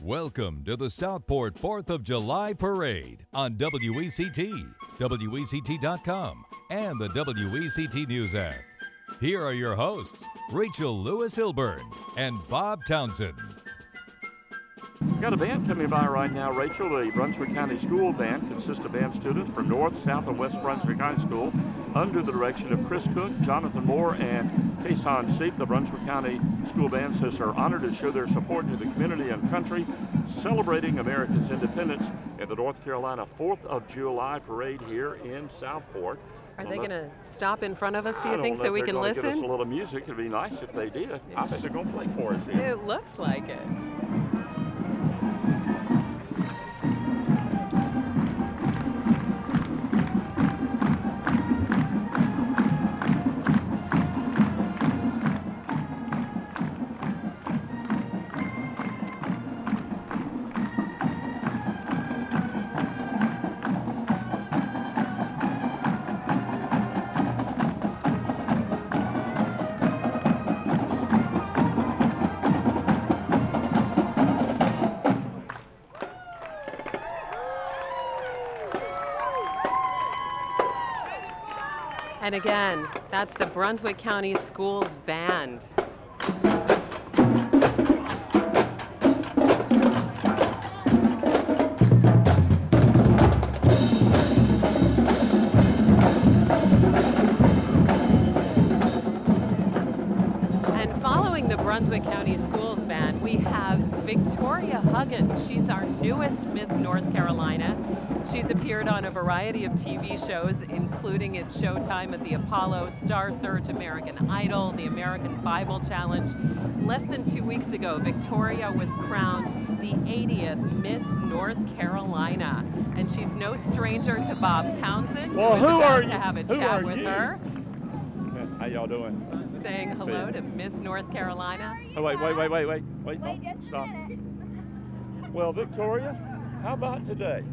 Welcome to the Southport 4th of July Parade on WECT, WECT.com, and the WECT News app. Here are your hosts, Rachel Lewis-Hilburn and Bob Townsend. We've got a band coming by right now, Rachel. The Brunswick County School Band consists of band students from North, South, and West Brunswick High School under the direction of Chris Cook, Jonathan Moore, and Kason Seep. The Brunswick County School Band says they're honored to show their support to the community and country, celebrating America's independence at the North Carolina 4th of July Parade here in Southport. Are they going to stop in front of us, do you think, so we can listen? Give us a listen? little music. It'd be nice if they did. I think they're going to play for us here. It looks like it. And again, that's the Brunswick County Schools Band. And following the Brunswick County Schools Band, we have Victoria Huggins. She's our newest Miss North Carolina. She's appeared on a variety of TV shows, including its showtime at the Apollo, Star Search, American Idol, the American Bible Challenge. Less than 2 weeks ago, Victoria was crowned the 80th Miss North Carolina. And she's no stranger to Bob Townsend, Well, who is who about are to you? have a Who chat are with you? her. How y'all doing? Saying hello to Miss North Carolina. Oh, wait, Wait just stop. a minute. Well, Victoria, how about today?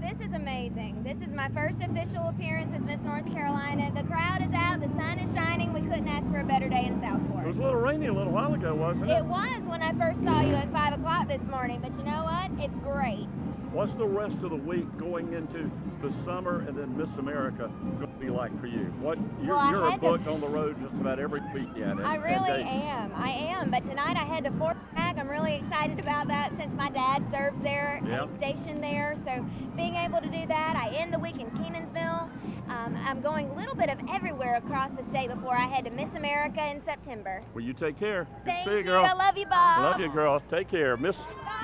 This is amazing. This is my first official appearance as Miss North Carolina. The crowd is out, the sun is shining. We couldn't ask for a better day in It Southport. was a little rainy a little while ago, wasn't it? It was when I first saw you at 5 o'clock this morning, but you know what? It's great. What's the rest of the week going into the summer and then Miss America going to be like for you? You're had to- booked on the road just about every weekend. I really am. I am. But tonight I had to Fort Bragg. I'm really excited about that since my dad serves there. Yeah. He's stationed there. So being able to do that, I end the week in Kenansville. I'm going a little bit of everywhere across the state before I head to Miss America in September. Well, you take care. Good Thank to see you, you. girl. I love you, Bob. Love you, girl. Take care. Miss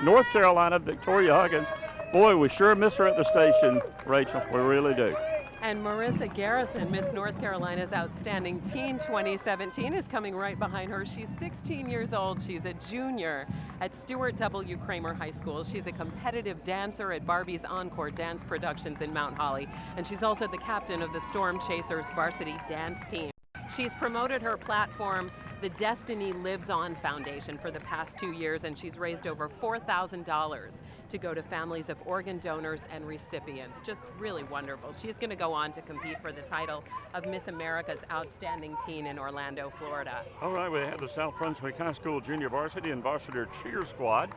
North Carolina, Victoria Huggins. Boy, we sure miss her at the station, Rachel. We really do. And Marissa Garrison, Miss North Carolina's Outstanding Teen 2017, is coming right behind her. She's 16 years old. She's a junior at Stewart W. Kramer High School. She's a competitive dancer at Barbie's Encore Dance Productions in Mount Holly. And she's also the captain of the Storm Chasers varsity dance team. She's promoted her platform, the Destiny Lives On Foundation, for the past 2 years, and she's raised over $4,000 to go to families of organ donors and recipients. Just really wonderful. She's going to go on to compete for the title of Miss America's Outstanding Teen in Orlando, Florida. All right, we have the South Brunswick High School Junior Varsity and Varsity Cheer Squad.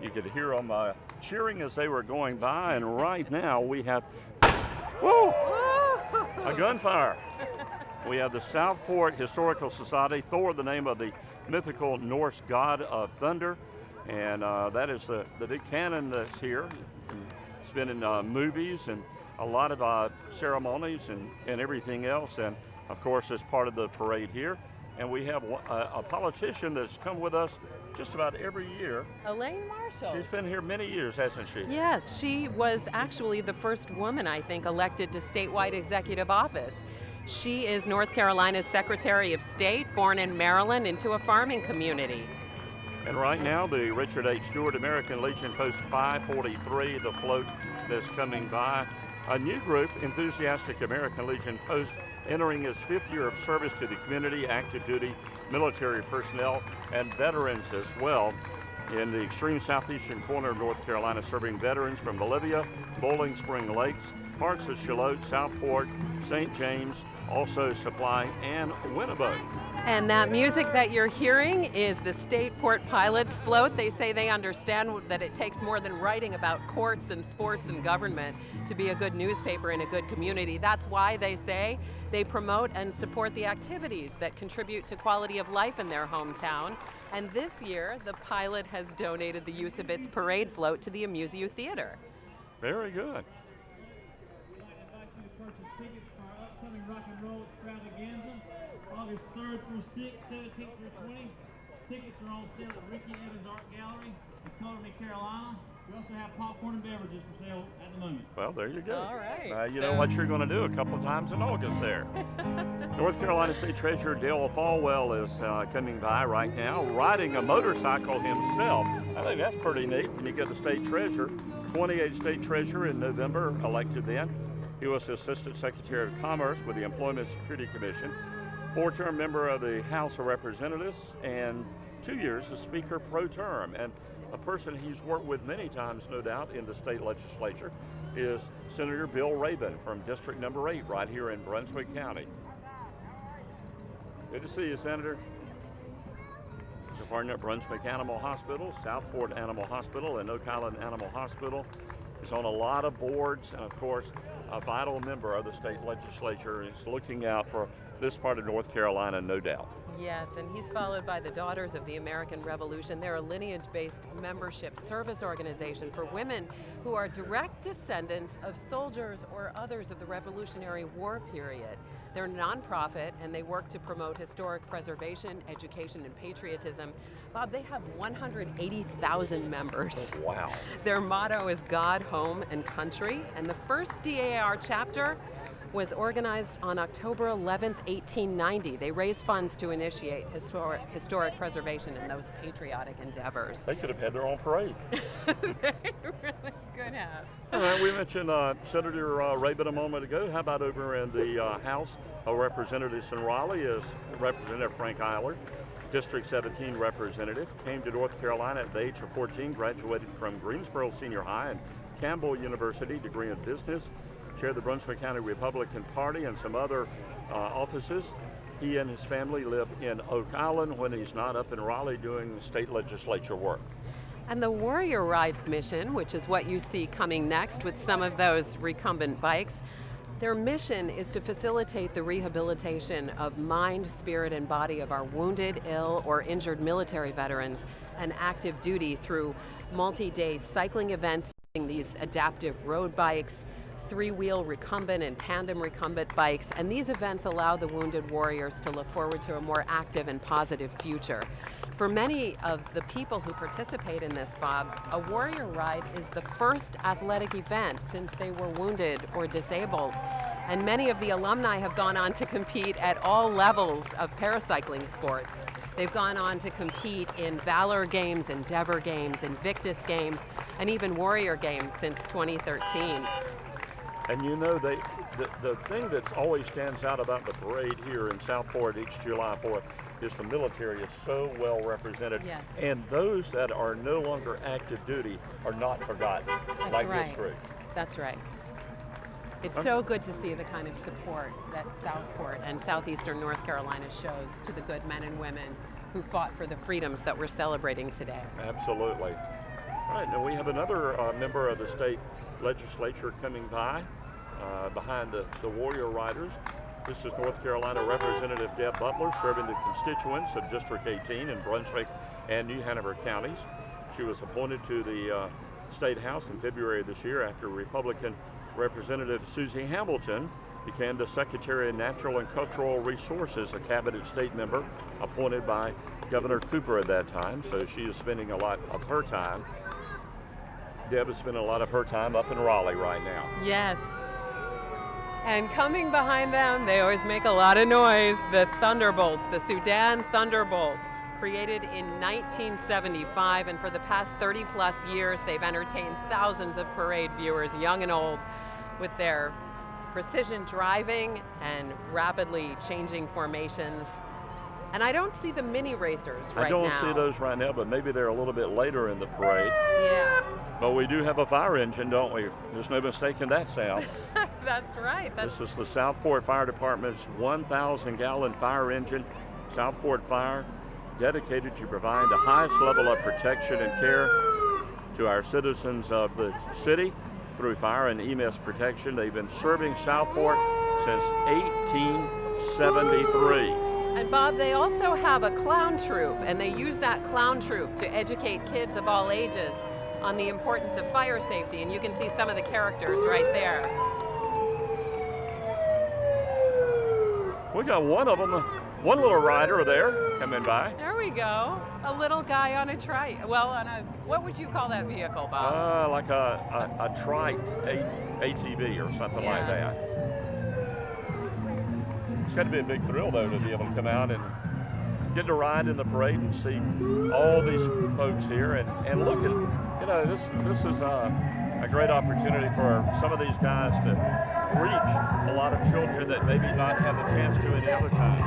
You could hear them cheering as they were going by, and right now we have, whoa, a gunfire. We have the Southport Historical Society, Thor, the name of the mythical Norse god of thunder. And that is the big cannon that's here. It's been in movies and a lot of ceremonies and everything else. And of course, it's part of the parade here. And we have a politician that's come with us just about every year. Elaine Marshall. She's been here many years, hasn't she? Yes, she was actually the first woman, I think, elected to statewide executive office. She is North Carolina's Secretary of State, born in Maryland into a farming community. And right now, the Richard H. Stewart American Legion Post 543, the float that's coming by. A new group, Enthusiastic American Legion Post, entering its 5th year of service to the community, active duty military personnel, and veterans as well. In the extreme southeastern corner of North Carolina, serving veterans from Bolivia, Bowling Spring Lakes, parts of Charlotte, Southport, St. James, also Supply, and Winnebago. And that music that you're hearing is the State Port Pilots float. They say they understand that it takes more than writing about courts and sports and government to be a good newspaper in a good community. That's why they say they promote and support the activities that contribute to quality of life in their hometown. And this year, the Pilot has donated the use of its parade float to the Amuse You Theater. Very good. We'd like to invite you to purchase tickets for our upcoming rock and roll extravaganza, August 3rd through 6th, 17th through 20th. Tickets are on sale at Ricky Evans Art Gallery in Color Me, Carolina. We also have popcorn and beverages for sale at the moment. Well, there you go. All right. You know what you're going to do a couple of times in August there. North Carolina State Treasurer Dale Falwell is coming by right now, riding a motorcycle himself. I think that's pretty neat when you get a state treasurer. 28 state treasurer in November, elected then. He was Assistant Secretary of Commerce with the Employment Security Commission, 4-term member of the House of Representatives, and 2 years as Speaker pro term. And a person he's worked with many times, no doubt, in the state legislature is Senator Bill Rabin from District Number 8 right here in Brunswick County. Good to see you, Senator. He's a partner at Brunswick Animal Hospital, Southport Animal Hospital, and Oak Island Animal Hospital. He's on a lot of boards, and of course, a vital member of the state legislature. He's looking out for this part of North Carolina, no doubt. Yes, and he's followed by the Daughters of the American Revolution. They're a lineage-based membership service organization for women who are direct descendants of soldiers or others of the Revolutionary War period. They're nonprofit, and they work to promote historic preservation, education, and patriotism. Bob, they have 180,000 members. Wow. Their motto is God, Home, and Country, and the first DAR chapter was organized on October 11th, 1890. They raised funds to initiate historic preservation in those patriotic endeavors. They could have had their own parade. They really could have. All right, we mentioned Senator Rabin a moment ago. How about over in the House of Representatives in Raleigh is Representative Frank Eiler, District 17 representative, came to North Carolina at the age of 14, graduated from Greensboro Senior High and Campbell University, degree in business, chaired the Brunswick County Republican Party and some other offices. He and his family live in Oak Island when he's not up in Raleigh doing state legislature work. And the Warrior Rides mission, which is what you see coming next with some of those recumbent bikes, their mission is to facilitate the rehabilitation of mind, spirit, and body of our wounded, ill, or injured military veterans and active duty through multi-day cycling events using these adaptive road bikes, 3-wheel recumbent and tandem recumbent bikes, and these events allow the wounded warriors to look forward to a more active and positive future. For many of the people who participate in this, Bob, a Warrior Ride is the first athletic event since they were wounded or disabled. And many of the alumni have gone on to compete at all levels of paracycling sports. They've gone on to compete in Valor Games, Endeavor Games, Invictus Games, and even Warrior Games since 2013. And you know, the thing that always stands out about the parade here in Southport each July 4th is the military is so well represented. Yes. And those that are no longer active duty are not forgotten, That's like right. this group. That's right. It's so good to see the kind of support that Southport and southeastern North Carolina shows to the good men and women who fought for the freedoms that we're celebrating today. Absolutely. All right, now we have another member of the state legislature coming by behind the Warrior Riders. This is North Carolina Representative Deb Butler, serving the constituents of District 18 in Brunswick and New Hanover counties. She was appointed to the State House in February of this year after Republican Representative Susie Hamilton became the Secretary of Natural and Cultural Resources, a cabinet state member appointed by Governor Cooper at that time. So she is spending a lot of her time. Deb is spending a lot of her time up in Raleigh right now. Yes. And coming behind them, they always make a lot of noise, the Thunderbolts, the Sudan Thunderbolts, created in 1975, and for the past 30 plus years, they've entertained thousands of parade viewers, young and old, with their precision driving and rapidly changing formations. And I don't see the mini racers right now. I don't see those right now, but maybe they're a little bit later in the parade. Yeah. But we do have a fire engine, don't we? There's no mistaking that sound. That's right. This is the Southport Fire Department's 1,000-gallon fire engine. Southport Fire, dedicated to provide the highest level of protection and care to our citizens of the city through fire and EMS protection. They've been serving Southport since 1873. And Bob, they also have a clown troupe, and they use that clown troupe to educate kids of all ages on the importance of fire safety, and you can see some of the characters right there. We got one of them, one little rider there coming by. There we go. A little guy on a trike. Well, on a, what would you call that vehicle, Bob? Like a trike, ATV or something like that. It's got to be a big thrill, though, to be able to come out and get to ride in the parade and see all these folks here. And look at, you know, this is a great opportunity for some of these guys to reach a lot of children that maybe not have the chance to any other time.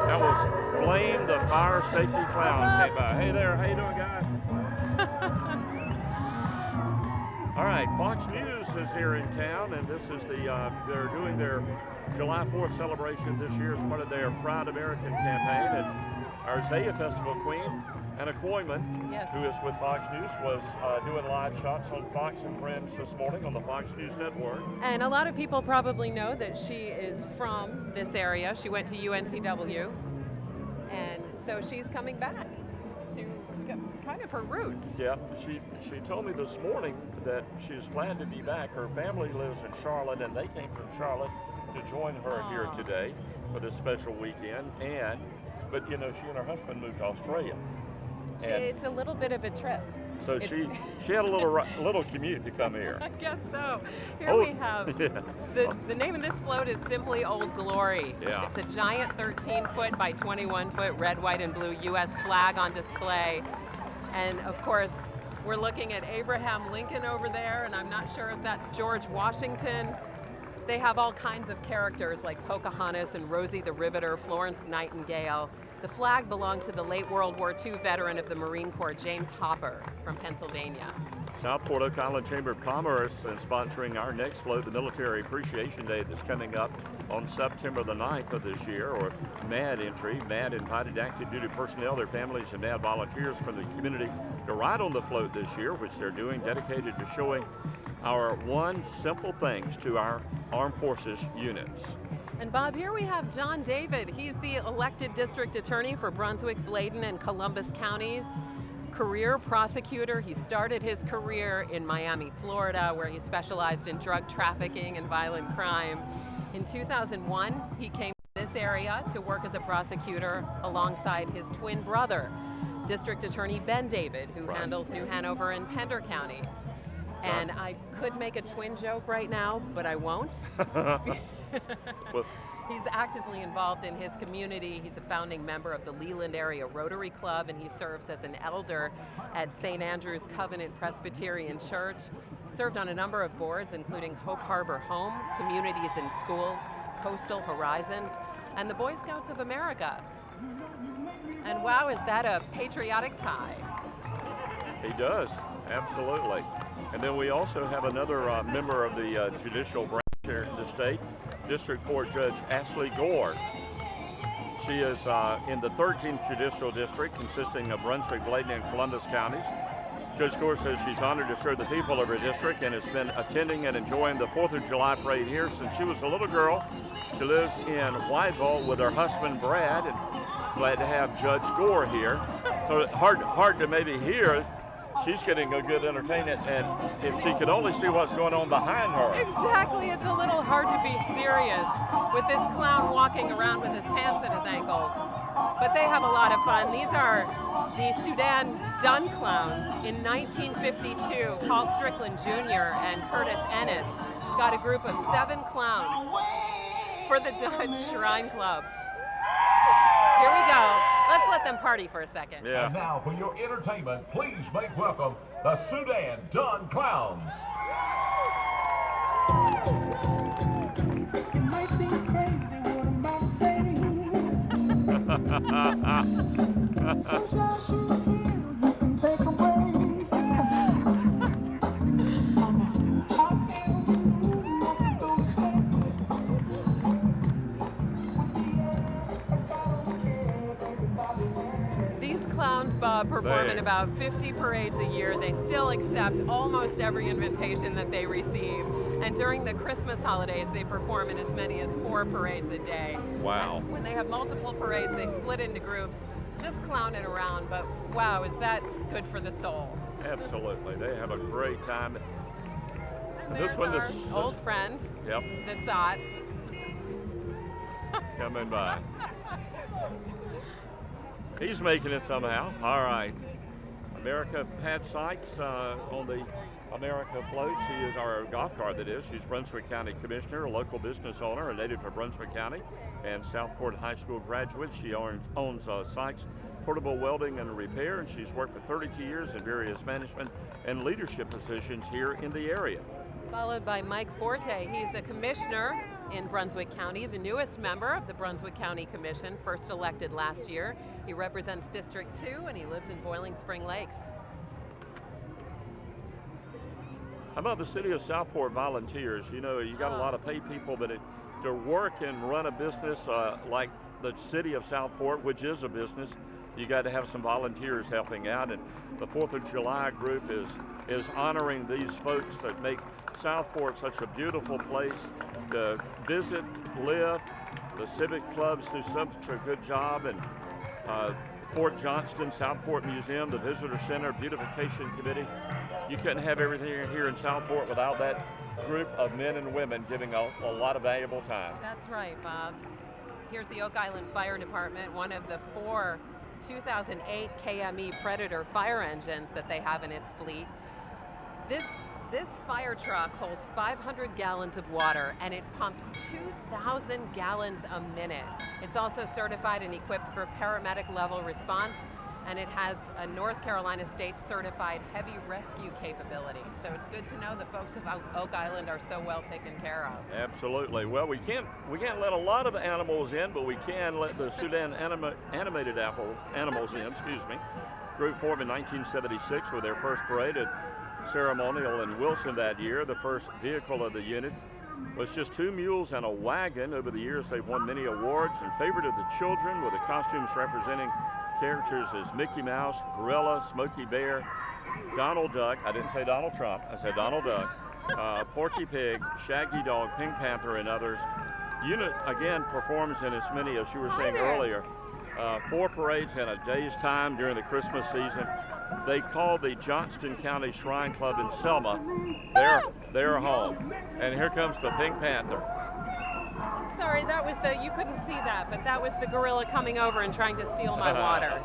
That was Flame, the fire safety clown, came by. Hey there, how you doing, guys? All right, Fox News is here in town, and this is they're doing their July 4th celebration this year as part of their Proud American campaign. And our Isaiah Festival Queen, Anna Koyman, who is with Fox News, was doing live shots on Fox and Friends this morning on the Fox News Network. And a lot of people probably know that she is from this area. She went to UNCW, and so she's coming back to kind of her roots. Yeah, she told me this morning that she's glad to be back. Her family lives in Charlotte, and they came from Charlotte to join her here today for this special weekend. But you know, she and her husband moved to Australia. It's a little bit of a trip. So she had a little commute to come here. I guess so. Here we have, the name of this float is simply Old Glory. Yeah. It's a giant 13-foot by 21-foot red, white, and blue U.S. flag on display. And of course, we're looking at Abraham Lincoln over there, and I'm not sure if that's George Washington. They have all kinds of characters like Pocahontas and Rosie the Riveter, Florence Nightingale. The flag belonged to the late World War II veteran of the Marine Corps, James Hopper from Pennsylvania. Southport Oak Island Chamber of Commerce is sponsoring our next float, the Military Appreciation Day, that's coming up on September the 9th of this year, or MAD entry. MAD invited active duty personnel, their families, and MAD volunteers from the community to ride on the float this year, which they're doing, dedicated to showing our one simple things to our armed forces units. And Bob, here we have John David. He's the elected district attorney for Brunswick, Bladen, and Columbus counties. Career prosecutor. He started his career in Miami, Florida, where he specialized in drug trafficking and violent crime. In 2001, he came to this area to work as a prosecutor alongside his twin brother, District Attorney Ben David, who handles New Hanover and Pender counties. And I could make a twin joke right now, but I won't. He's actively involved in his community. He's a founding member of the Leland Area Rotary Club, and he serves as an elder at St. Andrew's Covenant Presbyterian Church. Served on a number of boards, including Hope Harbor Home, Communities in Schools, Coastal Horizons, and the Boy Scouts of America. And wow, is that a patriotic tie? He does, absolutely. And then we also have another member of the judicial branch here in the state, District Court Judge Ashley Gore. She is in the 13th Judicial District, consisting of Brunswick, Bladen, and Columbus counties. Judge Gore says she's honored to serve the people of her district and has been attending and enjoying the 4th of July parade here since she was a little girl. She lives in Whiteville with her husband, Brad, and glad to have Judge Gore here. So hard to maybe hear. She's getting a good entertainment, and if she could only see what's going on behind her. Exactly, it's a little hard to be serious with this clown walking around with his pants at his ankles. But they have a lot of fun. These are the Sudan Dun Clowns. In 1952, Paul Strickland Jr. and Curtis Ennis got a group of 7 clowns for the Dun Shrine Club. Here we go. Let's let them party for a second. Yeah. And now for your entertainment, please make welcome the Sudan Dun Clowns. It might seem crazy what I'm about to say. Sunshine shoes here, you can take a break. On a hot day of the moon, I can go to space. With the air, like I don't care, baby, Bobby Ware. These clowns, Bob, perform in about 50 parades a year. They still accept almost every invitation that they receive. And during the Christmas holidays, they perform in as many as 4 parades a day. Wow. And when they have multiple parades, they split into groups, just clowning around. But wow, is that good for the soul? Absolutely. They have a great time. And This there's one, our this old friend, Yep, the Sot. coming by. He's making it somehow. All right. America, Pat Sykes on the America float. She is our golf cart, that is. She's Brunswick County Commissioner, a local business owner, a native of Brunswick County, and Southport High School graduate. She owns Sykes Portable Welding and Repair, and she's worked for 32 years in various management and leadership positions here in the area. Followed by Mike Forte. He's a commissioner in Brunswick County, the newest member of the Brunswick County Commission, first elected last year. He represents District 2 and he lives in Boiling Spring Lakes. How about the city of Southport volunteers? You know, you got a lot of paid people, but to work and run a business like the city of Southport, which is a business, you got to have some volunteers helping out. And the 4th of July group is honoring these folks that make Southport such a beautiful place to visit, live. The civic clubs do such a good job, and Fort Johnston, Southport Museum, the Visitor Center, Beautification Committee. You couldn't have everything here in Southport without that group of men and women giving a lot of valuable time. That's right, Bob. Here's the Oak Island Fire Department, one of the 4 2008 KME Predator fire engines that they have in its fleet. This fire truck holds 500 gallons of water and it pumps 2,000 gallons a minute. It's also certified and equipped for paramedic level response, and it has a North Carolina State certified heavy rescue capability. So it's good to know the folks of Oak Island are so well taken care of. Absolutely. Well, we can't let a lot of animals in, but we can let the Sudan animated animals in, excuse me. Group formed in 1976 with their first parade at ceremonial in Wilson that year. The first vehicle of the unit was just 2 mules and a wagon. Over the years, they've won many awards and favored of the children, with the costumes representing characters as Mickey Mouse, Gorilla, Smokey Bear, Donald Duck. I didn't say Donald Trump, I said Donald Duck, Porky Pig, Shaggy Dog, Pink Panther, and others. Unit, again, performs in as many, as you were saying earlier, 4 parades in a day's time during the Christmas season. They call the Johnston County Shrine Club in Selma their home. And here comes the Pink Panther. Sorry, that was you couldn't see that, but that was the gorilla coming over and trying to steal my water.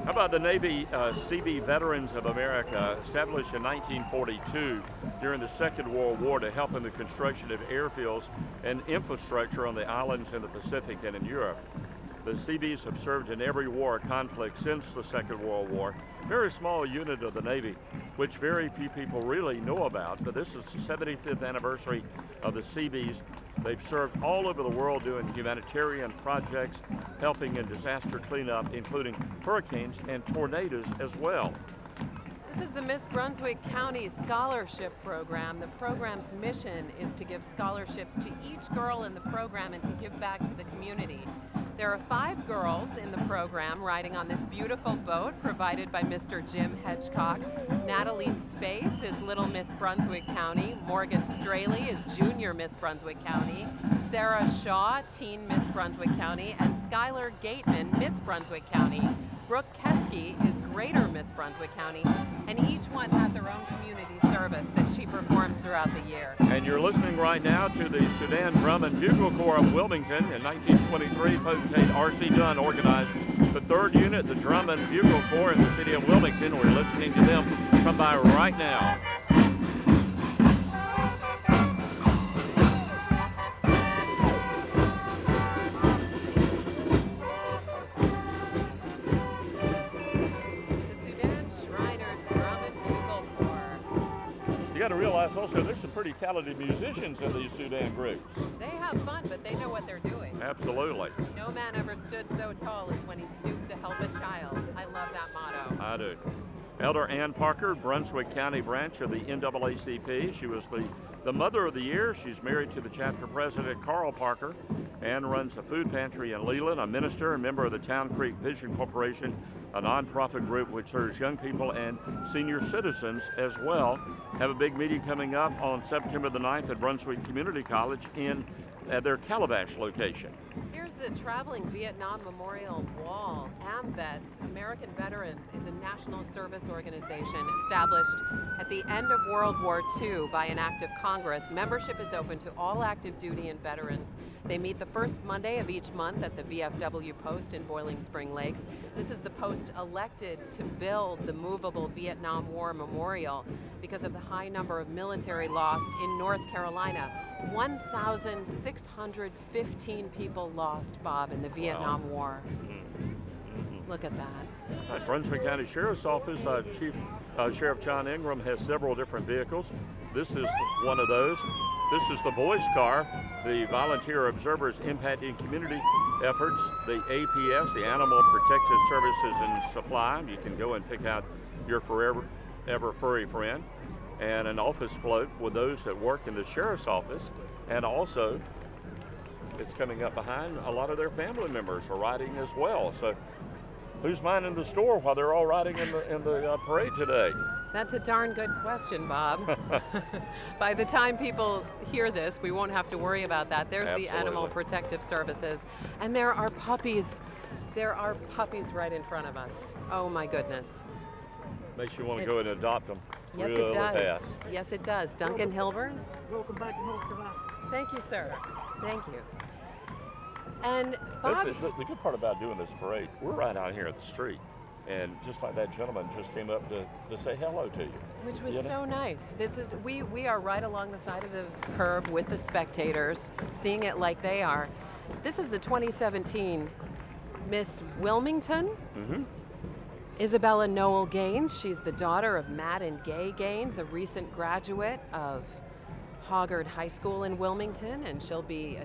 How about the Navy Seabee Veterans of America, established in 1942 during the Second World War to help in the construction of airfields and infrastructure on the islands in the Pacific and in Europe. The Seabees have served in every war or conflict since the Second World War. Very small unit of the Navy, which very few people really know about, but this is the 75th anniversary of the Seabees. They've served all over the world doing humanitarian projects, helping in disaster cleanup, including hurricanes and tornadoes as well. This is the Miss Brunswick County Scholarship Program. The program's mission is to give scholarships to each girl in the program and to give back to the community. There are 5 girls in the program riding on this beautiful boat provided by Mr. Jim Hedgecock. Natalie Space is Little Miss Brunswick County. Morgan Straley is Junior Miss Brunswick County. Sarah Shaw, Teen Miss Brunswick County. And Skylar Gateman, Miss Brunswick County. Brooke Keskey is Greater Miss Brunswick County. And each one has their own community service that she performs throughout the year. And you're listening right now to the Sudan Drum and Bugle Corps of Wilmington. In 1923, Potentate R.C. Dunn organized the 3rd unit, the Drum and Bugle Corps in the city of Wilmington. We're listening to them come by right now. You got to realize realize also there's some pretty talented musicians in these Sudan groups. They have fun, but they know what they're doing. Absolutely. No man ever stood so tall as when he stooped to help a child. I love that motto. I do. Elder Ann Parker, Brunswick County branch of the NAACP. She was the Mother of the Year. She's married to the chapter president, Carl Parker, and runs a food pantry in Leland, a minister and member of the Town Creek Vision Corporation, a nonprofit group which serves young people and senior citizens as well. Have a big meeting coming up on September the 9th at Brunswick Community College at their Calabash location. Here's the Traveling Vietnam Memorial Wall. AMVETS, American Veterans, is a national service organization established at the end of World War II by an act of Congress. Membership is open to all active duty and veterans. They meet the first Monday of each month at the VFW post in Boiling Spring Lakes. This is the post elected to build the movable Vietnam War Memorial because of the high number of military lost in North Carolina. 1,615 people lost, Bob, in the Vietnam War. Look at that. Brunswick County Sheriff's Office, Chief Sheriff John Ingram has several different vehicles. This is one of those. This is the voice car, the Volunteer Observers Impacting Community Efforts, the APS, the Animal Protective Services and Supply. You can go and pick out your forever furry friend, and an office float with those that work in the Sheriff's Office, and also it's coming up behind a lot of their family members are riding as well. So who's minding the store while they're all riding in the parade today? That's a darn good question, Bob. By the time people hear this, we won't have to worry about that. There's Absolutely. the Animal Protective Services, and there are puppies. There are puppies right in front of us. Oh my goodness. Makes you want to go and adopt them. Yes, really it does. fast. Yes, it does. Duncan Hilburn. Welcome back to North Carolina. Thank you, sir. Thank you. And Bob, The good part about doing this parade, we're right out here at the street. And just like that gentleman just came up to say hello to you. which was You know? so nice. This is we are right along the side of the curb with the spectators, seeing it like they are. This is the 2017 Miss Wilmington. Mm-hmm. Isabella Noel Gaines. She's the daughter of Matt and Gay Gaines, a recent graduate of Hoggard High School in Wilmington, and she'll be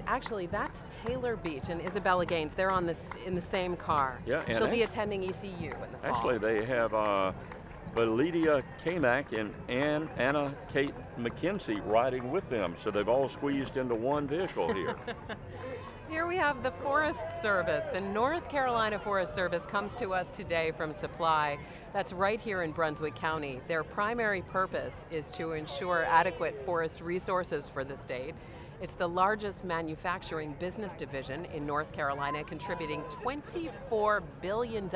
actually, that's Taylor Beach and Isabella Gaines. They're in the same car. Yeah, and she'll be attending ECU in the fall. Actually, they have Validia Kamak and Anna Kate McKenzie riding with them, so they've all squeezed into one vehicle here. Here we have the Forest Service. The North Carolina Forest Service comes to us today from Supply. That's right here in Brunswick County. Their primary purpose is to ensure adequate forest resources for the state. It's the largest manufacturing business division in North Carolina, contributing $24 billion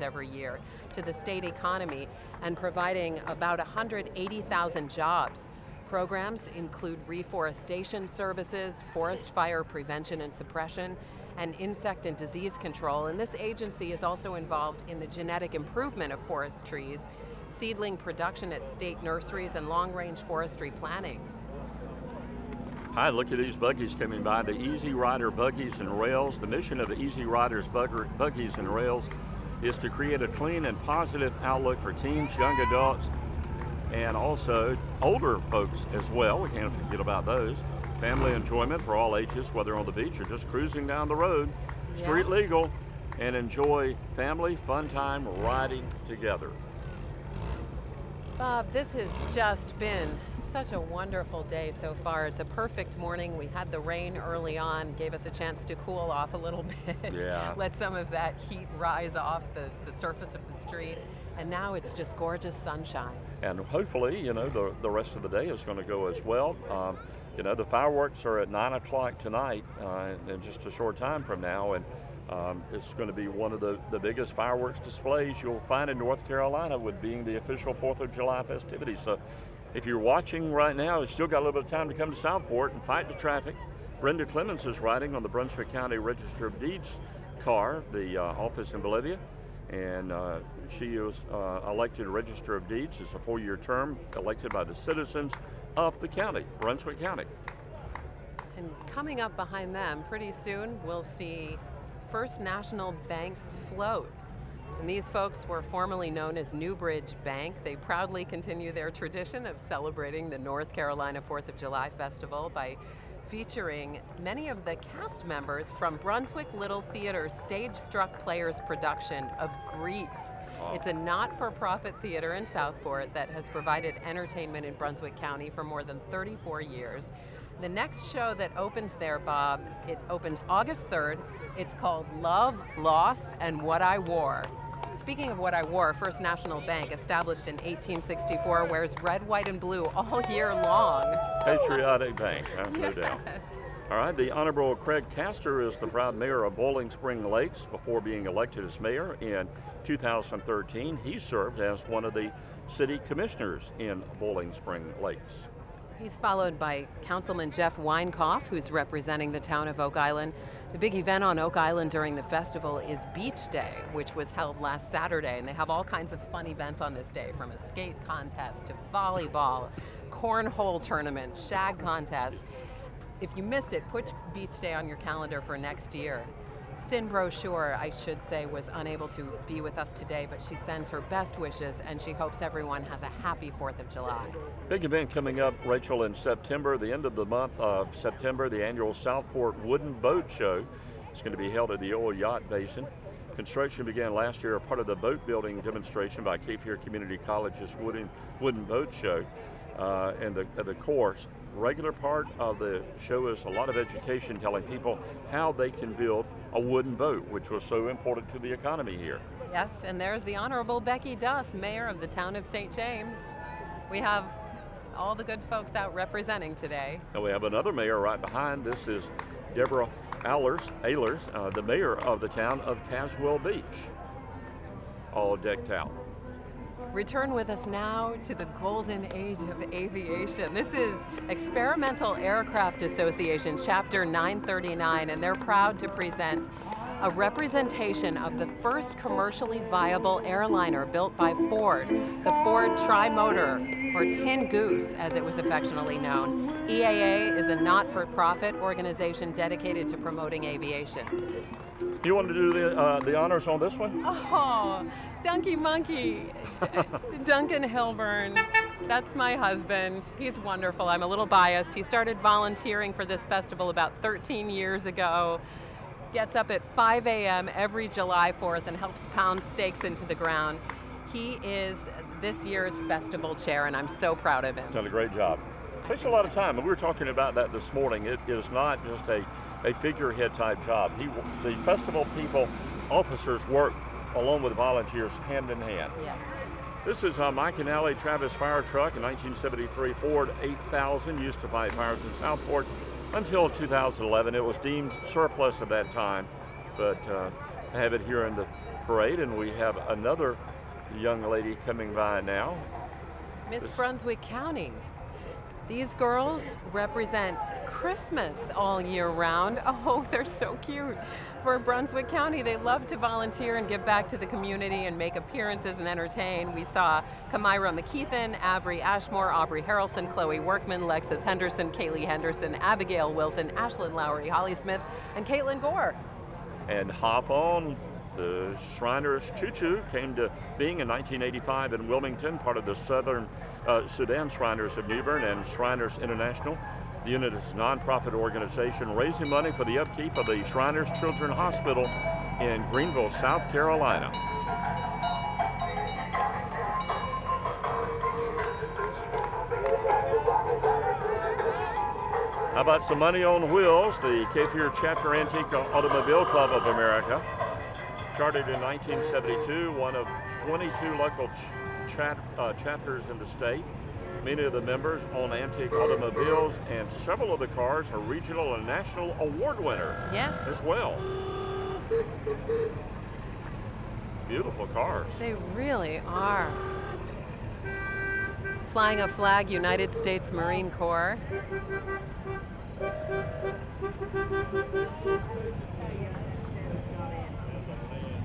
every year to the state economy and providing about 180,000 jobs. Programs include reforestation services, forest fire prevention and suppression, and insect and disease control. And this agency is also involved in the genetic improvement of forest trees, seedling production at state nurseries, and long-range forestry planning. Hi, look at these buggies coming by, the Easy Rider Buggies and Rails. The mission of the Easy Riders Buggies and Rails is to create a clean and positive outlook for teens, young adults, and also older folks as well. We can't forget about those. Family enjoyment for all ages, whether on the beach or just cruising down the road. Street legal, and enjoy family fun time riding together. Bob, this has just been such a wonderful day so far. It's a perfect morning. We had the rain early on, gave us a chance to cool off a little bit. Yeah. Let some of that heat rise off the surface of the street. And now it's just gorgeous sunshine. And hopefully, you know, the rest of the day is going to go as well. You know, the fireworks are at 9 o'clock tonight, in just a short time from now, and it's going to be one of the biggest fireworks displays you'll find in North Carolina, with being the official 4th of July festivities. So if you're watching right now, you've still got a little bit of time to come to Southport and fight the traffic. Brenda Clemens is riding on the Brunswick County Register of Deeds car, the office in Bolivia, and she was elected Register of Deeds. It's a 4-year term, elected by the citizens of the county, Brunswick County. And coming up behind them, pretty soon we'll see First National Bank's float. And these folks were formerly known as Newbridge Bank. They proudly continue their tradition of celebrating the North Carolina 4th of July Festival by featuring many of the cast members from Brunswick Little Theater's Stage-Struck Players production of Grease. It's a not-for-profit theater in Southport that has provided entertainment in Brunswick County for more than 34 years. The next show that opens there, Bob, it opens August 3rd. It's called Love, Lost, and What I Wore. Speaking of what I wore, First National Bank, established in 1864, wears red, white, and blue all year long. Patriotic bank, no doubt. All right, the Honorable Craig Castor is the proud mayor of Bowling Spring Lakes. Before being elected as mayor in 2013, he served as one of the city commissioners in Bowling Spring Lakes. He's followed by Councilman Jeff Weinkoff, who's representing the town of Oak Island. The big event on Oak Island during the festival is Beach Day, which was held last Saturday, and they have all kinds of fun events on this day, from a skate contest to volleyball, cornhole tournament, shag contests. If you missed it, put Beach Day on your calendar for next year. Sin Brochure, I should say, was unable to be with us today, but she sends her best wishes and she hopes everyone has a happy 4th of July. Big event coming up, Rachel, in September, the end of the month of September, the annual Southport Wooden Boat Show. It's going to be held at the old yacht basin. Construction began last year, a part of the boat building demonstration by Cape Fear Community College's Wooden Boat Show. And the course, regular part of the show is a lot of education, telling people how they can build a wooden boat, which was so important to the economy here. Yes, and there's the Honorable Becky Duss, mayor of the town of St. James. We have all the good folks out representing today. And we have another mayor right behind. This is Deborah Ehlers, the mayor of the town of Caswell Beach, all decked out. Return with us now to the golden age of aviation. This is Experimental Aircraft Association, Chapter 939, and they're proud to present a representation of the first commercially viable airliner built by Ford, the Ford Tri-Motor, or Tin Goose, as it was affectionately known. EAA is a not-for-profit organization dedicated to promoting aviation. You want to do the honors on this one? Oh, Dunky Monkey, Duncan Hilburn. That's my husband. He's wonderful. I'm a little biased. He started volunteering for this festival about 13 years ago. Gets up at 5 a.m. every July 4th and helps pound stakes into the ground. He is this year's festival chair, and I'm so proud of him. Done a great job. Takes a lot of time, and we were talking about that this morning. It is not just a figurehead type job. The festival people, officers, work along with volunteers hand in hand. Yes. This is Mike and Allie Travis fire truck, a 1973 Ford 8000, used to fight fires in Southport until 2011. It was deemed surplus at that time, but I have it here in the parade, and we have another young lady coming by now. Miss Brunswick County. These girls represent Christmas all year round. Oh, they're so cute. For Brunswick County, they love to volunteer and give back to the community and make appearances and entertain. We saw Kamira McKeithen, Avery Ashmore, Aubrey Harrelson, Chloe Workman, Lexus Henderson, Kaylee Henderson, Abigail Wilson, Ashlyn Lowry, Holly Smith, and Caitlin Gore. And hop on. The Shriners Choo Choo came to being in 1985 in Wilmington, part of the Southern Sudan Shriners of New Bern and Shriners International. The unit is a nonprofit organization raising money for the upkeep of the Shriners Children's Hospital in Greenville, South Carolina. How about some money on wheels? The Cape Fear Chapter Antique Automobile Club of America, chartered in 1972, one of 22 local chapters in the state. Many of the members own antique automobiles, and several of the cars are regional and national award winners. Yes. As well. Beautiful cars. They really are. Flying a flag, United States Marine Corps.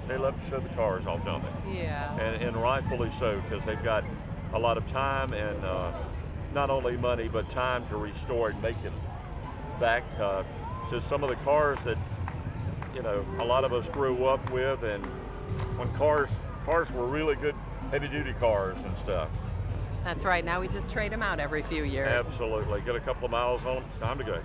They love to show the cars off, don't they? Yeah. And rightfully so, because they've got a lot of time and not only money, but time to restore and make it back to some of the cars that, you know, a lot of us grew up with and when cars were really good heavy-duty cars and stuff. That's right. Now we just trade them out every few years. Absolutely. Get a couple of miles on them, it's time to go.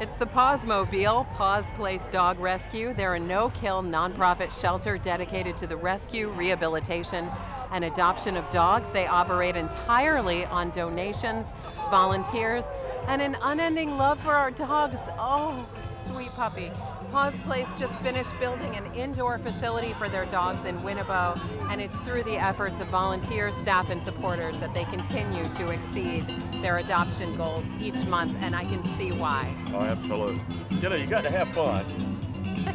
It's the Pawsmobile, Paws Place Dog Rescue. They're a no-kill nonprofit shelter dedicated to the rescue, rehabilitation, and adoption of dogs. They operate entirely on donations, volunteers, and an unending love for our dogs. Oh, sweet puppy. Paws Place just finished building an indoor facility for their dogs in Winnebago, and it's through the efforts of volunteers, staff, and supporters that they continue to exceed their adoption goals each month, and I can see why. Oh, absolutely. You know, you got to have fun.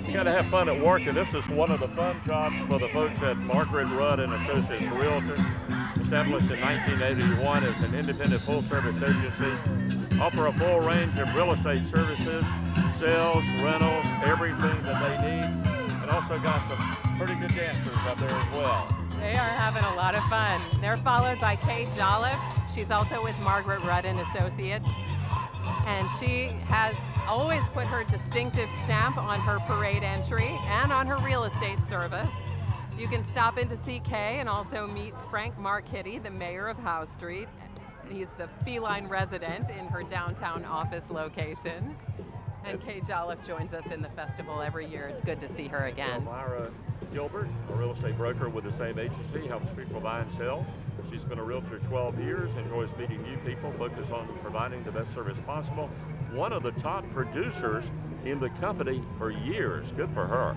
You got to have fun at work, and this is one of the fun jobs for the folks at Margaret Rudd and Associates Realtors, established in 1981 as an independent full-service agency, offer a full range of real estate services, sales, rentals, everything that they need, and also got some pretty good dancers up there as well. They are having a lot of fun. They're followed by Kay Jolliffe. She's also with Margaret Rudd and Associates, and she has always put her distinctive stamp on her parade entry and on her real estate service. You can stop in to see Kay and also meet Frank Markitty, the mayor of Howe Street. He's the feline resident in her downtown office location. And Kay Jolliffe joins us in the festival every year. It's good to see her again. Myra Gilbert, a real estate broker with the same agency, helps people buy and sell. She's been a realtor 12 years, enjoys meeting new people, focused on providing the best service possible. One of the top producers in the company for years. Good for her.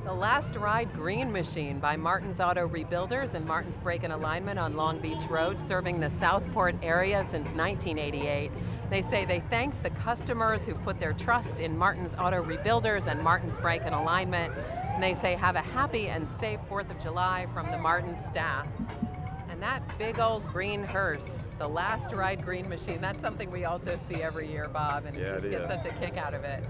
The Last Ride Green Machine by Martin's Auto Rebuilders and Martin's Brake and Alignment on Long Beach Road, serving the Southport area since 1988. They say they thank the customers who've put their trust in Martin's Auto Rebuilders and Martin's Brake and Alignment. And they say have a happy and safe 4th of July from the Martin staff. And that big old green hearse, the Last Ride Green Machine, that's something we also see every year, Bob, and Yeah, just get such a kick out of it.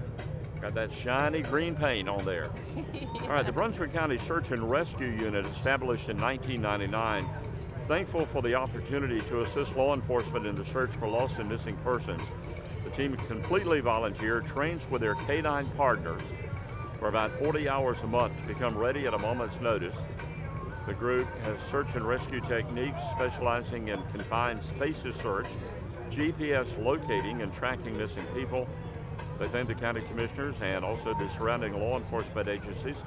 Got that shiny green paint on there. Yes. All right, the Brunswick County Search and Rescue Unit, established in 1999, thankful for the opportunity to assist law enforcement in the search for lost and missing persons. The team completely volunteer, trains with their K-9 partners for about 40 hours a month to become ready at a moment's notice. The group has search and rescue techniques specializing in confined spaces search, GPS locating and tracking missing people. They thank the county commissioners and also the surrounding law enforcement agencies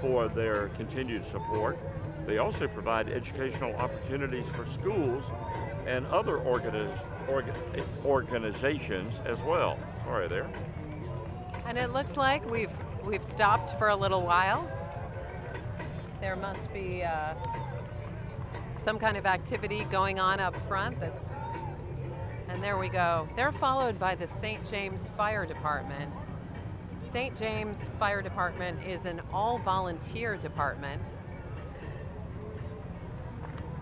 for their continued support. They also provide educational opportunities for schools and other organizations as well. Sorry there. And it looks like we've stopped for a little while. There must be some kind of activity going on up front. And there we go. They're followed by the St. James Fire Department. St. James Fire Department is an all-volunteer department.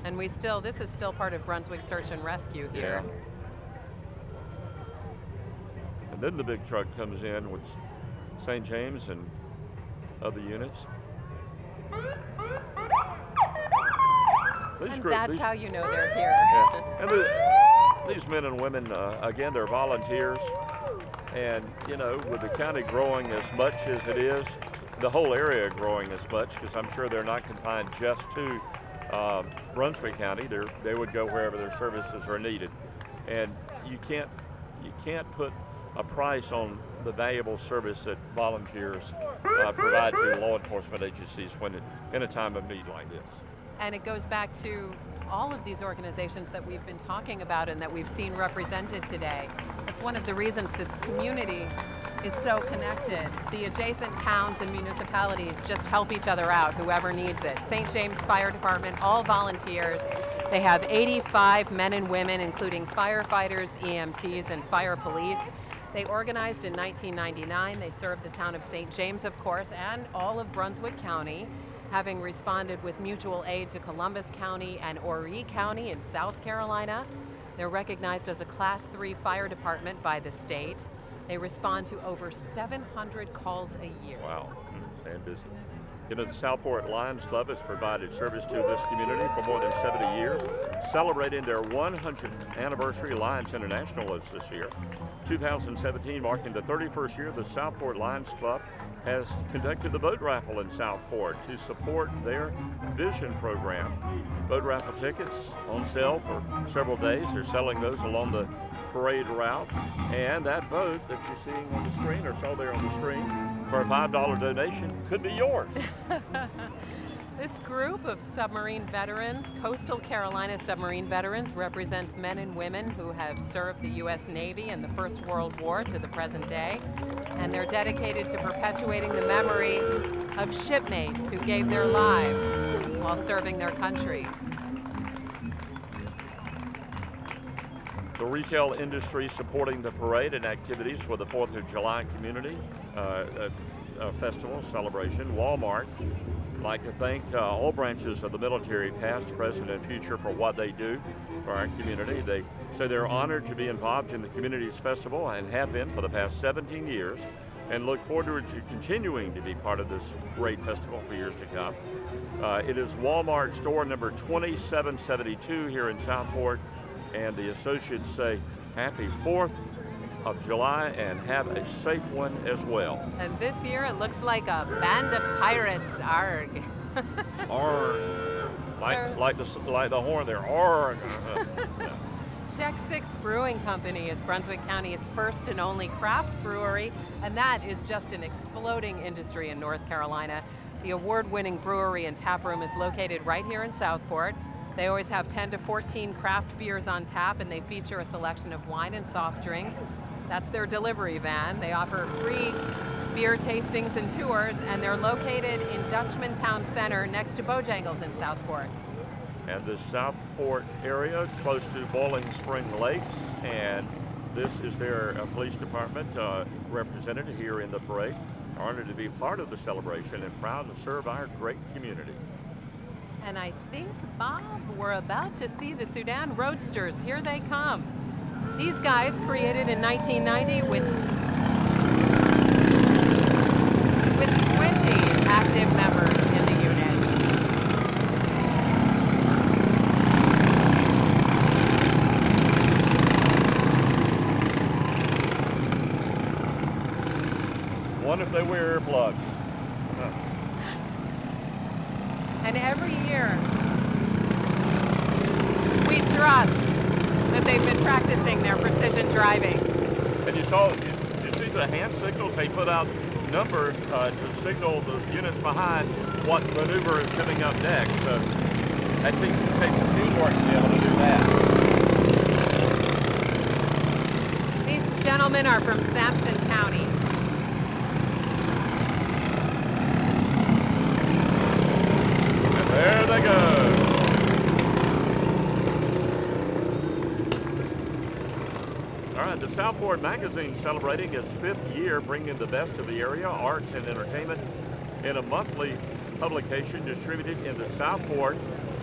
And this is still part of Brunswick Search and Rescue here. Yeah. And then the big truck comes in with St. James and other units. And that's how you know they're here. Yeah. And these men and women, again, they're volunteers. And, you know, with the county growing as much as it is, the whole area growing as much, because I'm sure they're not confined just to Brunswick County. They would go wherever their services are needed. And you can't put a price on the valuable service that volunteers provide to law enforcement agencies in a time of need like this. And it goes back to all of these organizations that we've been talking about and that we've seen represented today. It's one of the reasons this community is so connected. The adjacent towns and municipalities just help each other out, whoever needs it. St. James Fire Department, all volunteers. They have 85 men and women, including firefighters, EMTs, and fire police. They organized in 1999. They served the town of St. James, of course, and all of Brunswick County, having responded with mutual aid to Columbus County and Horry County in South Carolina. They're recognized as a Class 3 fire department by the state. They respond to over 700 calls a year. Wow, staying busy. You know, the Southport Lions Club has provided service to this community for more than 70 years, celebrating their 100th anniversary. Lions International is this year. 2017 marking the 31st year the Southport Lions Club has conducted the boat raffle in Southport to support their vision program. Boat raffle tickets on sale for several days. They're selling those along the parade route. And that boat that you're seeing on the screen, or saw there on the screen, for a $5 donation could be yours. This group of submarine veterans, Coastal Carolina submarine veterans, represents men and women who have served the U.S. Navy in the First World War to the present day, and they're dedicated to perpetuating the memory of shipmates who gave their lives while serving their country. The retail industry supporting the parade and activities for the 4th of July community festival celebration. Walmart would like to thank all branches of the military, past, present, and future, for what they do for our community. They say they're honored to be involved in the community's festival and have been for the past 17 years, and look forward to continuing to be part of this great festival for years to come. It is Walmart store number 2772 here in Southport, and the associates say happy 4th of July and have a safe one as well. And this year it looks like a band of pirates, arg. Arg. Like the horn there, arg. Check 6 Brewing Company is Brunswick County's first and only craft brewery, and that is just an exploding industry in North Carolina. The award-winning brewery and tap room is located right here in Southport. They always have 10 to 14 craft beers on tap, and they feature a selection of wine and soft drinks. That's their delivery van. They offer free beer tastings and tours, and they're located in Dutchman Town Center next to Bojangles in Southport. And the Southport area, close to Bowling Spring Lakes, and this is their police department represented here in the parade. Honored to be part of the celebration and proud to serve our great community. And I think, Bob, we're about to see the Sudan Roadsters. Here they come. These guys, created in 1990 with 20 active members in the unit. One if they wear earplugs. And every year, we trust that they've been practicing their precision driving. And you see the hand signals? They put out numbers to signal the units behind what maneuver is coming up next. So that takes some teamwork to be able to do that. These gentlemen are from Sampson County. And there they go. The Southport Magazine celebrating its 5th year, bringing the best of the area, arts and entertainment, in a monthly publication distributed in the Southport,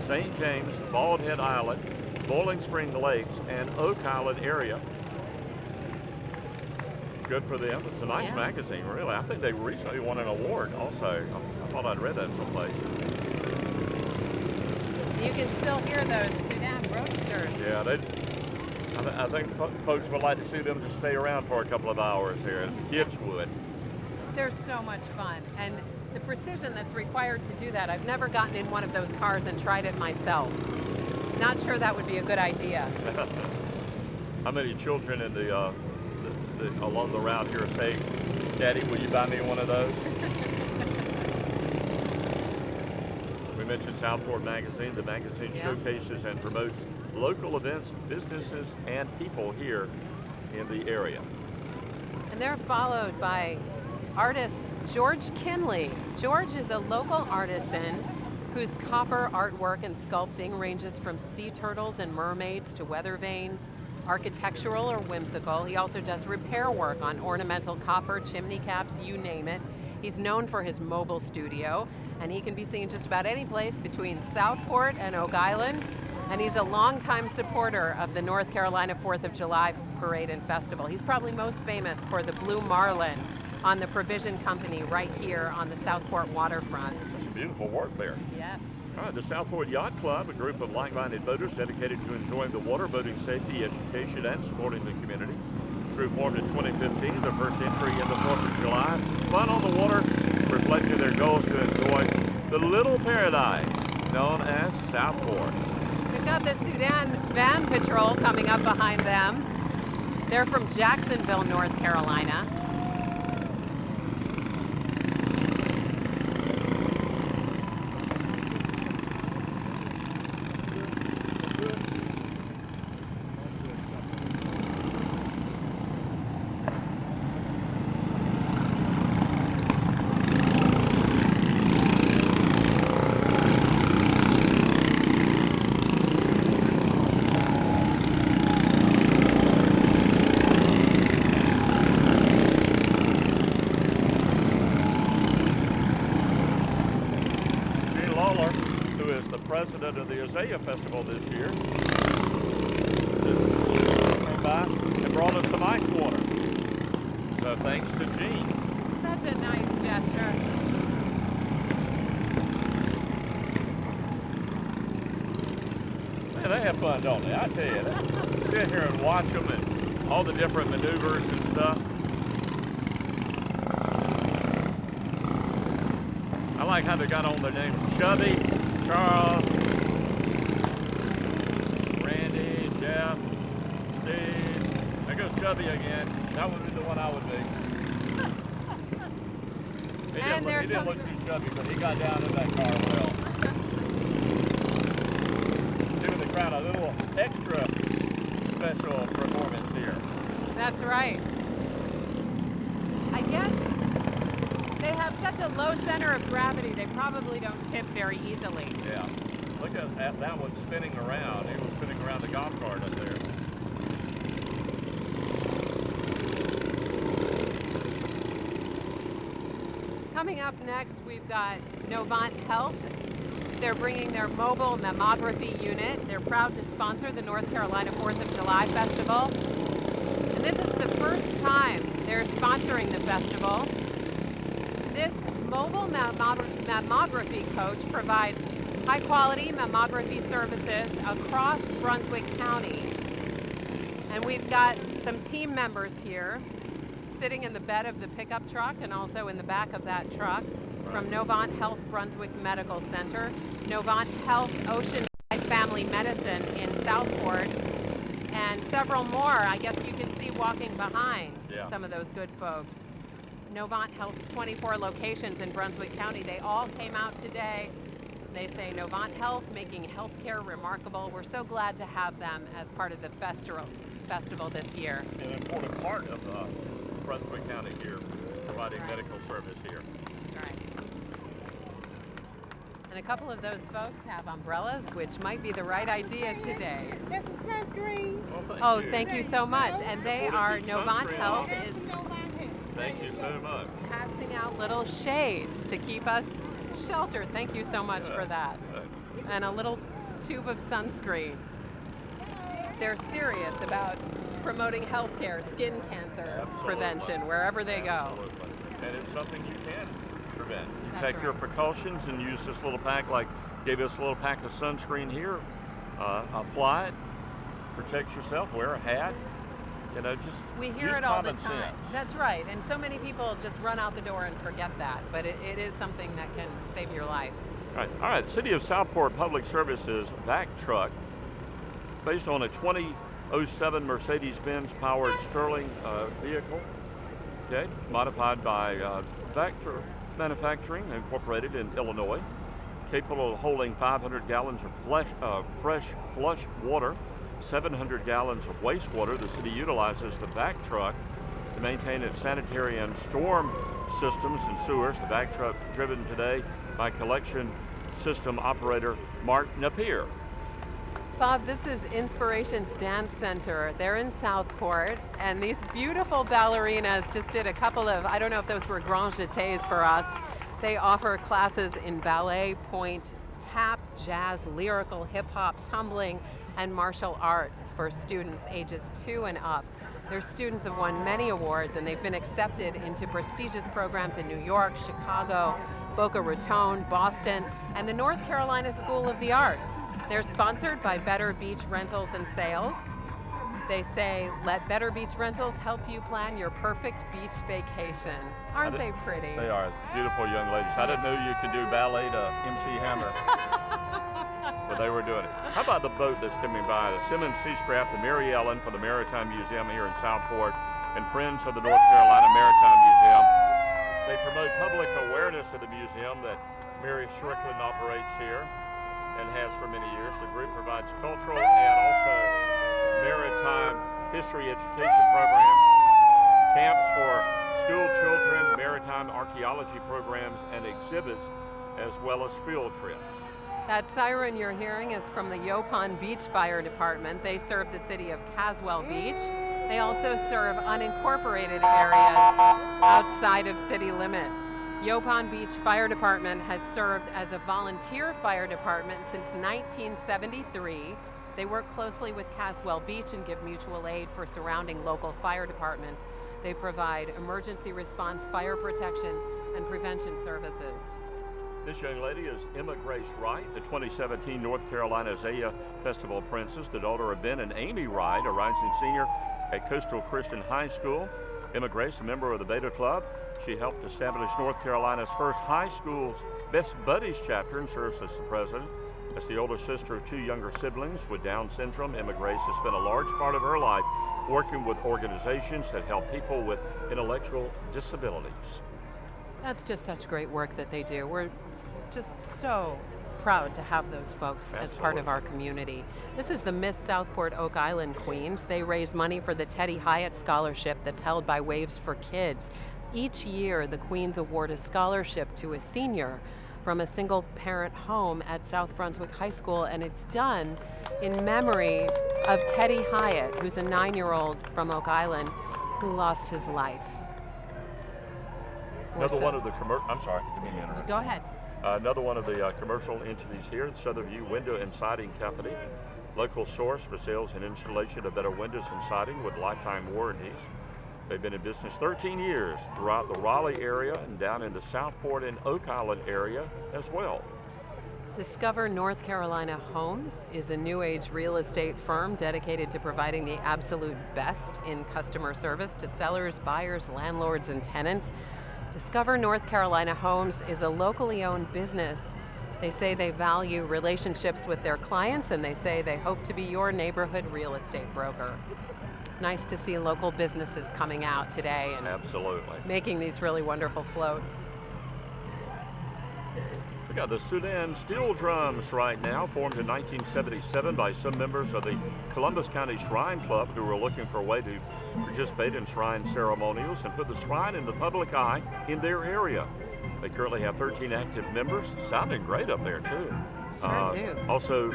St. James, Bald Head Island, Bowling Spring Lakes, and Oak Island area. Good for them. It's a nice magazine, really. I think they recently won an award also. I thought I'd read that someplace. You can still hear those Sudan Roadsters. Yeah, I think folks would like to see them just stay around for a couple of hours here. The kids would. They're so much fun, and the precision that's required to do that, I've never gotten in one of those cars and tried it myself. Not sure that would be a good idea. How many children in the along the route here say, "Daddy, will you buy me one of those?" We mentioned Southport Magazine. The magazine showcases and promotes local events, businesses, and people here in the area. And they're followed by artist George Kinley. George is a local artisan whose copper artwork and sculpting ranges from sea turtles and mermaids to weather vanes, architectural or whimsical. He also does repair work on ornamental copper, chimney caps, you name it. He's known for his mobile studio, and he can be seen just about any place between Southport and Oak Island. And he's a longtime supporter of the North Carolina 4th of July Parade and Festival. He's probably most famous for the Blue Marlin on the Provision Company right here on the Southport waterfront. some beautiful work there. Yes. All right, the Southport Yacht Club, a group of like-minded boaters dedicated to enjoying the water, boating safety, education, and supporting the community. The group formed in 2015, their first entry in the 4th of July. Fun on the water, reflecting their goals to enjoy the little paradise known as Southport. We've got the Sudan Van Patrol coming up behind them. They're from Jacksonville, North Carolina. Who is the president of the Isaiah Festival this year, came by and brought us some ice water. So thanks to Gene. Such a nice gesture. Man, they have fun, don't they? I tell you, sit here and watch them and all the different maneuvers and stuff. I like how they got on their names: Chubby, Charles, Randy, Jeff, Steve. There goes Chubby again. That would be the one I would be. He didn't look too chubby, but he got down in that car well. Giving the crowd a little extra special performance here. That's right. I guess they have such a low center of gravity, they probably don't tip very easily. Yeah. Look at that one spinning around. He was spinning around the golf cart up there. Coming up next, we've got Novant Health. They're bringing their mobile mammography unit. They're proud to sponsor the North Carolina 4th of July Festival. And this is the first time they're sponsoring the festival. This mobile mammography coach provides high-quality mammography services across Brunswick County. And we've got some team members here sitting in the bed of the pickup truck and also in the back of that truck from Novant Health Brunswick Medical Center, Novant Health Oceanside Family Medicine in Southport, and several more I guess you can see walking behind some of those good folks. Novant Health's 24 locations in Brunswick County, they all came out today. They say Novant Health, making healthcare remarkable. We're so glad to have them as part of the festival this year. An important part of Brunswick County here, providing medical service here. That's right. And a couple of those folks have umbrellas, which might be the right idea today. That's a sunscreen. Well, Thank you so much. And they are, Novant Health is Thank you so much. passing out little shades to keep us sheltered. Thank you so much for that. And a little tube of sunscreen. They're serious about promoting healthcare, skin cancer prevention, wherever they go. And it's something you can prevent. You That's take your right. precautions and use this little pack, like gave us a little pack of sunscreen here. Apply it, protect yourself, wear a hat. You know, just We hear use it all the common time. sense. That's right. And so many people just run out the door and forget that. But it is something that can save your life. All right. City of Southport Public Services vac truck, based on a 2007 Mercedes-Benz powered Sterling vehicle. Okay, modified by Vector Manufacturing Incorporated in Illinois, capable of holding 500 gallons of fresh flush water, 700 gallons of wastewater. The city utilizes the vac truck to maintain its sanitary and storm systems and sewers. The vac truck driven today by collection system operator Mark Napier. Bob, this is Inspirations Dance Center. They're in Southport, and these beautiful ballerinas just did a couple of, I don't know if those were grand jetés for us. They offer classes in ballet, point, tap, jazz, lyrical, hip hop, tumbling, and martial arts for students ages 2 and up. Their students have won many awards, and they've been accepted into prestigious programs in New York, Chicago, Boca Raton, Boston, and the North Carolina School of the Arts. They're sponsored by Better Beach Rentals and Sales. They say, let Better Beach Rentals help you plan your perfect beach vacation. Aren't they pretty? They are beautiful young ladies. I didn't know you could do ballet to MC Hammer, but they were doing it. How about the boat that's coming by? The Simmons Seacraft, the Mary Ellen for the Maritime Museum here in Southport, and Friends of the North Carolina Maritime Museum. They promote public awareness of the museum that Mary Strickland operates here and has for many years. The group provides cultural and also maritime history education programs, camps for school children, maritime archaeology programs, and exhibits, as well as field trips. That siren you're hearing is from the Yopon Beach Fire Department. They serve the city of Caswell Beach. They also serve unincorporated areas outside of city limits. Yopon Beach Fire Department has served as a volunteer fire department since 1973. They work closely with Caswell Beach and give mutual aid for surrounding local fire departments. They provide emergency response, fire protection, and prevention services. This young lady is Emma Grace Wright, the 2017 North Carolina Azalea Festival Princess, the daughter of Ben and Amy Wright, a rising senior at Coastal Christian High School. Emma Grace, a member of the Beta Club. She helped establish North Carolina's first high school's Best Buddies chapter and serves as the president. As the older sister of two younger siblings with Down syndrome, Emma Grace has spent a large part of her life working with organizations that help people with intellectual disabilities. That's just such great work that they do. We're just so proud to have those folks as part of our community. This is the Miss Southport Oak Island Queens. They raise money for the Teddy Hyatt Scholarship that's held by Waves for Kids. Each year, the Queens award a scholarship to a senior from a single parent home at South Brunswick High School, and it's done in memory of Teddy Hyatt, who's a 9-year-old from Oak Island who lost his life. Another one of the I'm sorry, didn't mean to interrupt. Go ahead. Another one of the commercial entities here, the Southern View Window and Siding Company, local source for sales and installation of better windows and siding with lifetime warranties. They've been in business 13 years throughout the Raleigh area and down in the Southport and Oak Island area as well. Discover North Carolina Homes is a new age real estate firm dedicated to providing the absolute best in customer service to sellers, buyers, landlords, and tenants. Discover North Carolina Homes is a locally owned business. They say they value relationships with their clients, and they say they hope to be your neighborhood real estate broker. Nice to see local businesses coming out today and absolutely making these really wonderful floats. We got the Sudan Steel Drums right now, formed in 1977 by some members of the Columbus County Shrine Club who were looking for a way to participate in shrine ceremonials and put the shrine in the public eye in their area. They currently have 13 active members. Sounding great up there too. Sure do. Also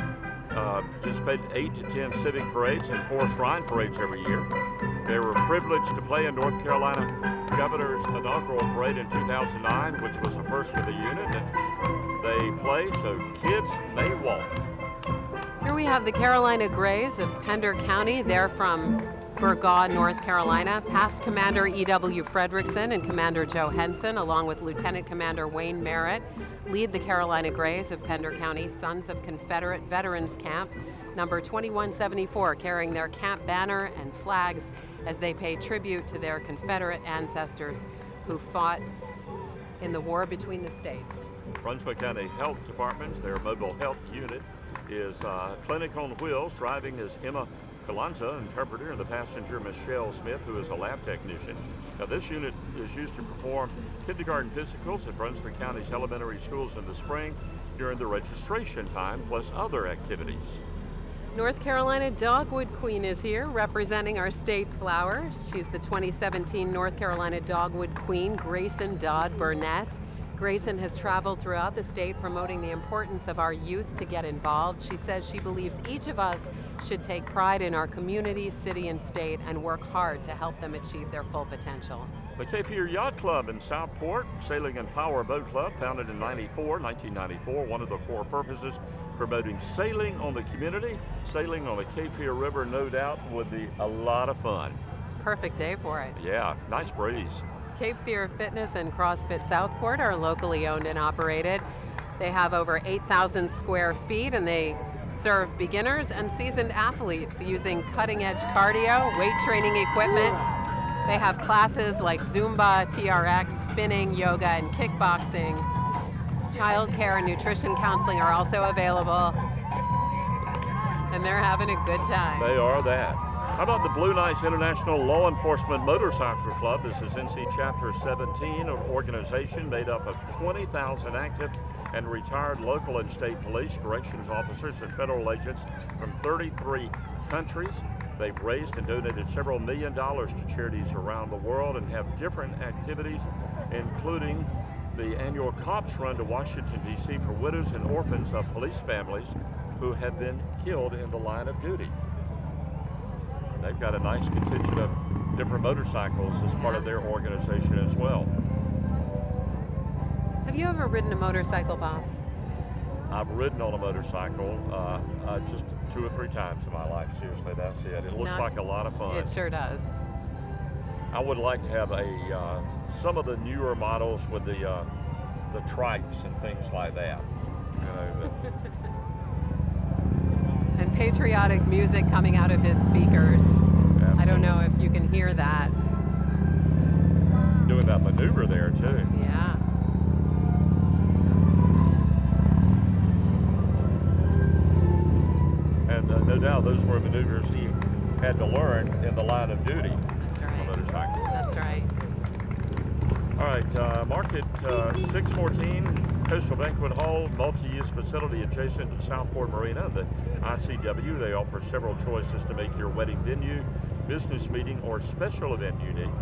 participate in 8 to 10 civic parades and 4 shrine parades every year. They were privileged to play in North Carolina Governor's inaugural parade in 2009, which was the first for the unit. And they play so kids may walk. Here we have the Carolina Grays of Pender County. They're from Burgaw, North Carolina. Past Commander E.W. Fredrickson and Commander Joe Henson, along with Lieutenant Commander Wayne Merritt, lead the Carolina Grays of Pender County Sons of Confederate Veterans Camp, number 2174, carrying their camp banner and flags as they pay tribute to their Confederate ancestors who fought in the war between the states. Brunswick County Health Department, their mobile health unit, is Clinic on Wheels. Driving is Emma Calanza, interpreter, and the passenger Michelle Smith, who is a lab technician. Now this unit is used to perform kindergarten physicals at Brunswick County's elementary schools in the spring during the registration time, plus other activities. North Carolina Dogwood Queen is here representing our state flower. She's the 2017 North Carolina Dogwood Queen, Grayson Dodd Burnett. Grayson has traveled throughout the state promoting the importance of our youth to get involved. She says she believes each of us should take pride in our community, city, and state and work hard to help them achieve their full potential. The Cape Fear Yacht Club in Southport, Sailing and Power Boat Club, founded in 1994. One of the core purposes, promoting sailing on the community. Sailing on the Cape Fear River, no doubt, would be a lot of fun. Perfect day for it. Yeah, nice breeze. Cape Fear Fitness and CrossFit Southport are locally owned and operated. They have over 8,000 square feet and they serve beginners and seasoned athletes using cutting-edge cardio, weight training equipment. They have classes like Zumba, TRX, spinning, yoga, and kickboxing. Childcare and nutrition counseling are also available. And they're having a good time. They are that. How about the Blue Knights International Law Enforcement Motorcycle Club? This is NC Chapter 17, an organization made up of 20,000 active and retired local and state police, corrections officers, and federal agents from 33 countries. They've raised and donated several $1 million to charities around the world and have different activities, including the annual Cops Run to Washington, D.C. for widows and orphans of police families who have been killed in the line of duty. They've got a nice contingent of different motorcycles as part of their organization as well. Have you ever ridden a motorcycle, Bob? I've ridden on a motorcycle just 2 or 3 times in my life. Seriously, that's it. It looks like a lot of fun. It sure does. I would like to have some of the newer models with the trikes and things like that. You know, and patriotic music coming out of his speakers. Absolutely. I don't know if you can hear that. Doing that maneuver there too. Yeah. And no doubt those were maneuvers he had to learn in the line of duty. That's right. On a motorcycle. That's right. All right, market 614. Coastal Banquet Hall, multi-use facility adjacent to Southport Marina, the ICW. They offer several choices to make your wedding venue, business meeting, or special event unique.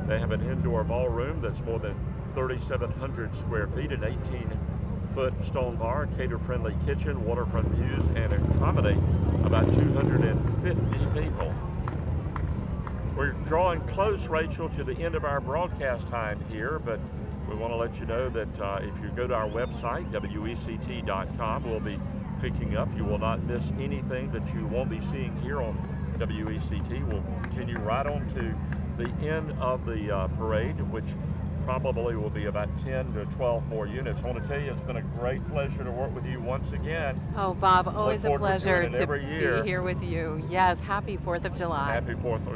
They have an indoor ballroom that's more than 3,700 square feet, an 18-foot stone bar, cater-friendly kitchen, waterfront views, and accommodate about 250 people. We're drawing close, Rachel, to the end of our broadcast time here, but we want to let you know that if you go to our website, WECT.com, we'll be picking up. You will not miss anything that you won't be seeing here on WECT. We'll continue right on to the end of the parade, which probably will be about 10 to 12 more units. I want to tell you, it's been a great pleasure to work with you once again. Oh, Bob, always a pleasure to be year. here with you. Yes, happy 4th of July. Happy 4th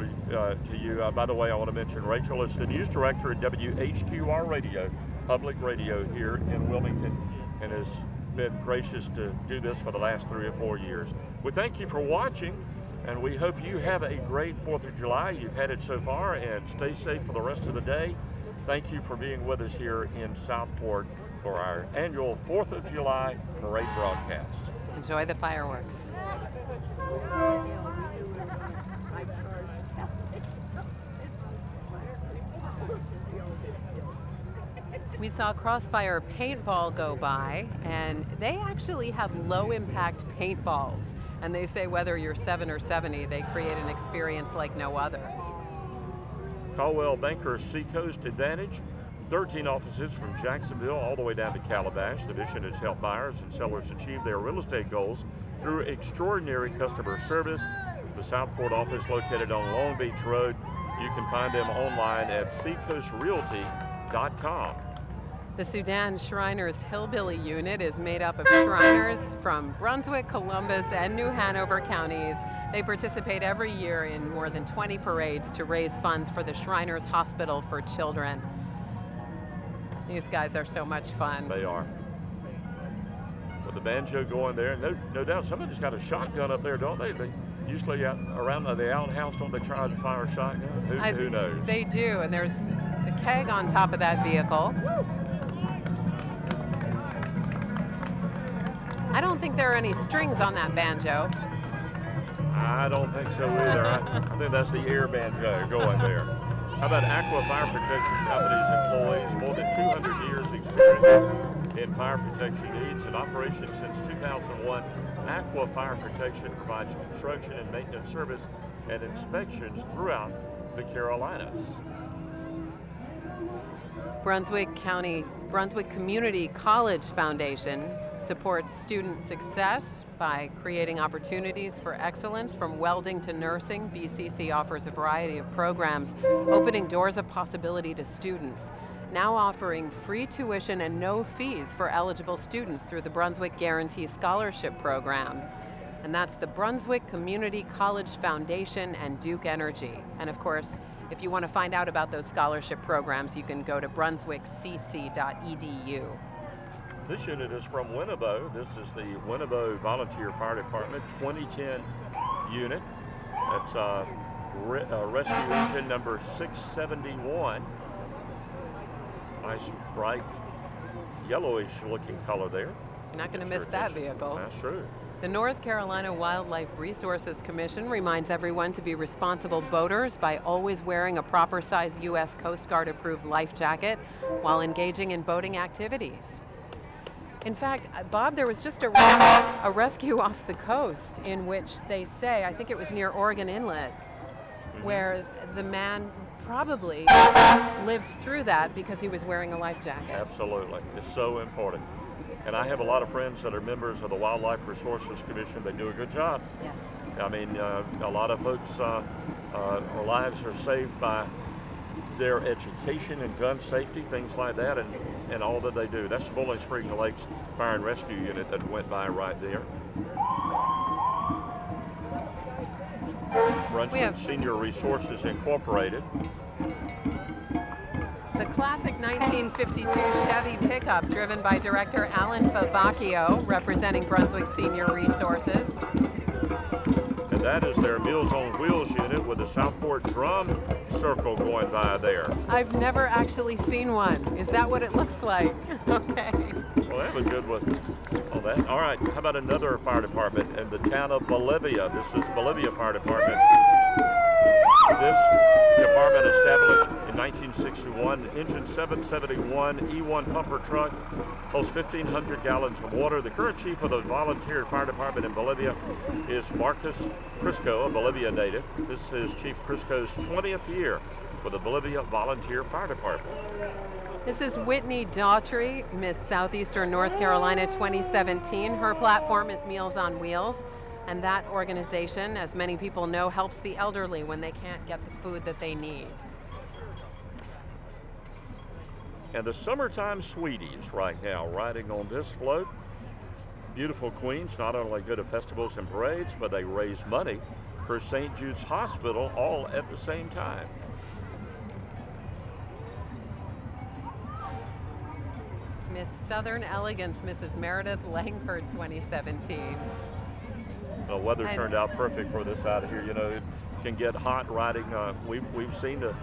to you. By the way, I want to mention Rachel is the news director at WHQR Radio, public radio here in Wilmington, and has been gracious to do this for the last 3 or 4 years. We thank you for watching, and we hope you have a great 4th of July. You've had it so far, and stay safe for the rest of the day. Thank you for being with us here in Southport for our annual 4th of July parade broadcast. Enjoy the fireworks. We saw Crossfire Paintball go by, and they actually have low-impact paintballs. And they say whether you're 7 or 70, they create an experience like no other. Caldwell Banker Seacoast Advantage, 13 offices from Jacksonville all the way down to Calabash. The mission is to help buyers and sellers achieve their real estate goals through extraordinary customer service. The Southport office located on Long Beach Road. You can find them online at seacoastrealty.com. The Sudan Shriners Hillbilly Unit is made up of Shriners from Brunswick, Columbus, and New Hanover counties. They participate every year in more than 20 parades to raise funds for the Shriners Hospital for Children. These guys are so much fun. They are. With the banjo going there, no doubt somebody's got a shotgun up there, don't they? They usually around the outhouse, don't they try to fire a shotgun? Who knows? They do, and there's a keg on top of that vehicle. I don't think there are any strings on that banjo. I don't think so either. I think that's the air banjo going there. How about Aqua Fire Protection Company's employees? More than 200 years experience in fire protection needs. In operation since 2001, Aqua Fire Protection provides construction and maintenance service and inspections throughout the Carolinas. Brunswick County Brunswick Community College Foundation supports student success by creating opportunities for excellence from welding to nursing. BCC offers a variety of programs, opening doors of possibility to students. Now offering free tuition and no fees for eligible students through the Brunswick Guarantee Scholarship Program. And that's the Brunswick Community College Foundation and Duke Energy. And of course, if you want to find out about those scholarship programs, you can go to brunswickcc.edu. This unit is from Winnebago. This is the Winnebago Volunteer Fire Department 2010 unit. That's rescue engine number 671. Nice, bright, yellowish looking color there. You're not going to miss that vehicle. That's true. The North Carolina Wildlife Resources Commission reminds everyone to be responsible boaters by always wearing a proper size U.S. Coast Guard approved life jacket while engaging in boating activities. In fact, Bob, there was just a rescue off the coast in which they say, I think it was near Oregon Inlet, where the man probably lived through that because he was wearing a life jacket. Absolutely. It's so important. And I have a lot of friends that are members of the Wildlife Resources Commission. They do a good job. Yes. I mean, a lot of folks' lives are saved by their education and gun safety, things like that, and all that they do. That's the Bowling Spring Lakes Fire and Rescue Unit that went by right there. Brunswick Senior Resources Incorporated. The classic 1952 Chevy pickup driven by director Alan Favacchio, representing Brunswick Senior Resources. And that is their Meals on Wheels unit with the Southport drum circle going by there. I've never actually seen one. Is that what it looks like? Okay. Well, that was good with all that. All right, how about another fire department in the town of Bolivia? This is Bolivia Fire Department. This department established in 1961, engine 771 E1 pumper truck, holds 1,500 gallons of water. The current chief of the volunteer fire department in Bolivia is Marcus Crisco, a Bolivia native. This is Chief Crisco's 20th year with the Bolivia Volunteer Fire Department. This is Whitney Daughtry, Miss Southeastern North Carolina 2017. Her platform is Meals on Wheels. And that organization, as many people know, helps the elderly when they can't get the food that they need. And the Summertime Sweeties right now riding on this float. Beautiful queens, not only go to festivals and parades, but they raise money for St. Jude's Hospital all at the same time. Miss Southern Elegance, Mrs. Meredith Langford 2017. The weather turned out perfect for this out here. You know, it can get hot riding. We've seen the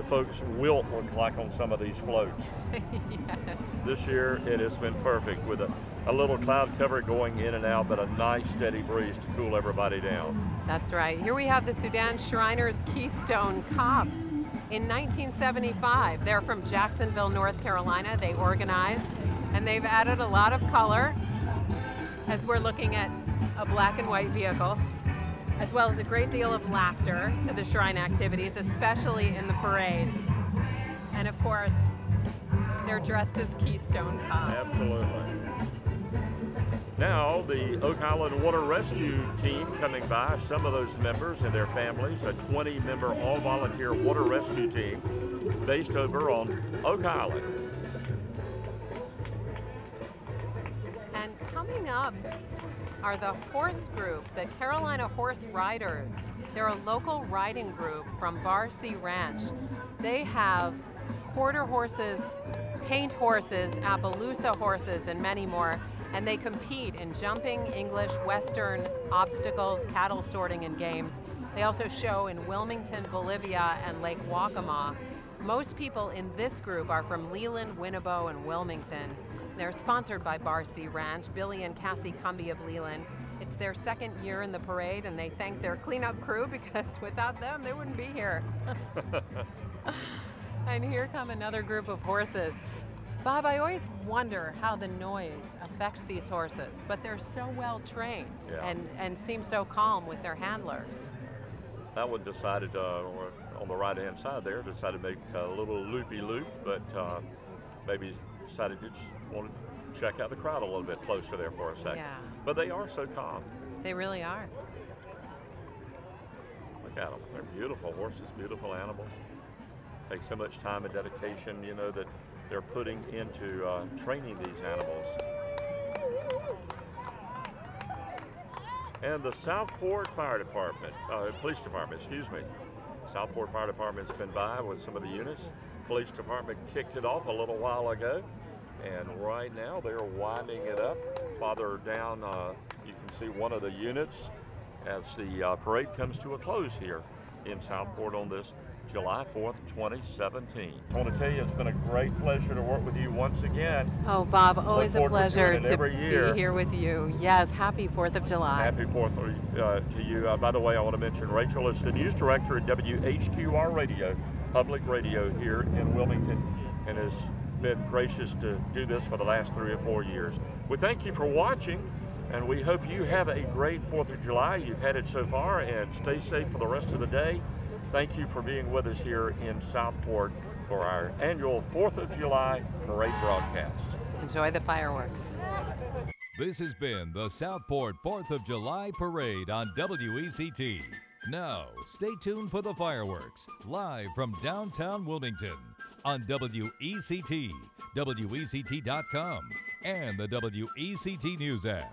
folks wilt look like on some of these floats. Yes. This year it has been perfect with a little cloud cover going in and out, but a nice steady breeze to cool everybody down. That's right. Here we have the Sudan Shriners Keystone Cops. In 1975, they're from Jacksonville, North Carolina. They organized, and they've added a lot of color as we're looking at a black and white vehicle, as well as a great deal of laughter to the shrine activities, especially in the parades. And of course, they're dressed as Keystone Cops. Absolutely. Now, the Oak Island Water Rescue Team coming by, some of those members and their families, a 20-member all-volunteer water rescue team based over on Oak Island. And coming up are the horse group, the Carolina Horse Riders. They're a local riding group from Barcy Ranch. They have quarter horses, paint horses, Appaloosa horses, and many more. And they compete in jumping, English, Western, obstacles, cattle sorting, and games. They also show in Wilmington, Bolivia, and Lake Waccamaw. Most people in this group are from Leland, Winnebago, and Wilmington. They're sponsored by Barcy Ranch, Billy and Cassie Cumby of Leland. It's their second year in the parade, and they thank their cleanup crew because without them, they wouldn't be here. And here come another group of horses. Bob, I always wonder how the noise affects these horses, but they're so well trained and seem so calm with their handlers. That one decided, on the right-hand side there, decided to make a little loopy-loop, but maybe decided to just want to check out the crowd a little bit closer there for a second. Yeah. But they are so calm. They really are. Look at them. They're beautiful horses, beautiful animals. Take so much time and dedication, you know, that they're putting into training these animals. And the Southport Fire Department, Police Department, excuse me. Southport Fire Department's been by with some of the units. Police Department kicked it off a little while ago, and right now they're winding it up. Farther down, you can see one of the units as the parade comes to a close here in Southport on this July 4th, 2017. I want to tell you, it's been a great pleasure to work with you once again. Oh, Bob, always a pleasure to every year. be here with you. Yes, happy 4th of July. Happy 4th to you. By the way, I want to mention Rachel is the news director at WHQR Radio, public radio here in Wilmington, and has been gracious to do this for the last 3 or 4 years. We thank you for watching, and we hope you have a great 4th of July. You've had it so far, and stay safe for the rest of the day. Thank you for being with us here in Southport for our annual 4th of July parade broadcast. Enjoy the fireworks. This has been the Southport 4th of July Parade on WECT. Now, stay tuned for the fireworks, live from downtown Wilmington on WECT, WECT.com, and the WECT News app.